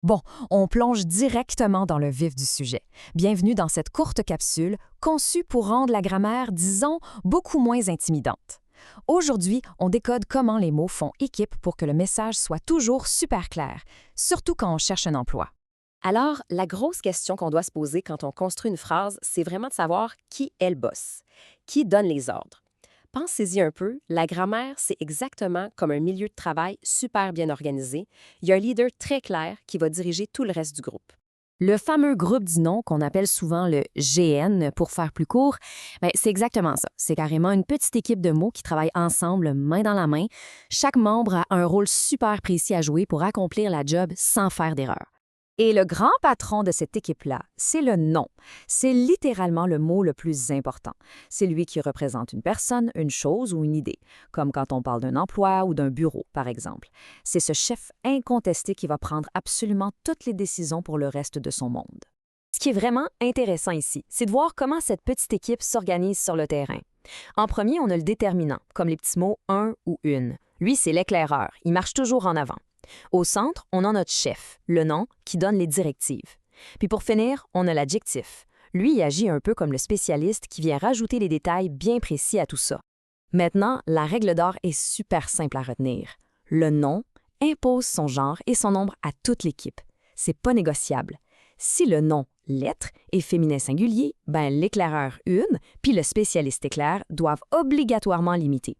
Bon, on plonge directement dans le vif du sujet. Bienvenue dans cette courte capsule conçue pour rendre la grammaire, disons, beaucoup moins intimidante. Aujourd'hui, on décode comment les mots font équipe pour que le message soit toujours super clair, surtout quand on cherche un emploi. Alors, la grosse question qu'on doit se poser quand on construit une phrase, c'est vraiment de savoir qui est le boss, qui donne les ordres. Pensez-y un peu, la grammaire, c'est exactement comme un milieu de travail super bien organisé. Il y a un leader très clair qui va diriger tout le reste du groupe. Le fameux groupe du nom qu'on appelle souvent le GN pour faire plus court, c'est exactement ça. C'est carrément une petite équipe de mots qui travaillent ensemble, main dans la main. Chaque membre a un rôle super précis à jouer pour accomplir la job sans faire d'erreur. Et le grand patron de cette équipe-là, c'est le nom. C'est littéralement le mot le plus important. C'est lui qui représente une personne, une chose ou une idée, comme quand on parle d'un emploi ou d'un bureau, par exemple. C'est ce chef incontesté qui va prendre absolument toutes les décisions pour le reste de son monde. Ce qui est vraiment intéressant ici, c'est de voir comment cette petite équipe s'organise sur le terrain. En premier, on a le déterminant, comme les petits mots un ou une. Lui, c'est l'éclaireur. Il marche toujours en avant. Au centre, on a notre chef, le nom, qui donne les directives. Puis pour finir, on a l'adjectif. Lui, il agit un peu comme le spécialiste qui vient rajouter les détails bien précis à tout ça. Maintenant, la règle d'or est super simple à retenir. Le nom impose son genre et son nombre à toute l'équipe. C'est pas négociable. Si le nom, lettre, est féminin singulier, l'éclaireur une, puis le spécialiste éclair doivent obligatoirement l'imiter.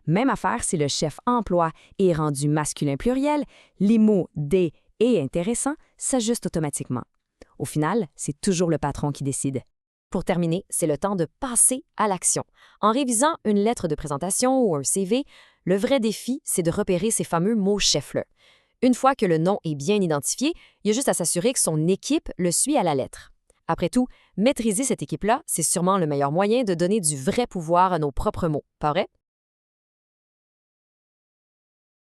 Même affaire si le chef emploi est rendu masculin pluriel, les mots des et intéressant s'ajustent automatiquement. Au final, c'est toujours le patron qui décide. Pour terminer, c'est le temps de passer à l'action. En révisant une lettre de présentation ou un CV, le vrai défi, c'est de repérer ces fameux mots chefs-là. Une fois que le nom est bien identifié, il y a juste à s'assurer que son équipe le suit à la lettre. Après tout, maîtriser cette équipe-là, c'est sûrement le meilleur moyen de donner du vrai pouvoir à nos propres mots, pas vrai?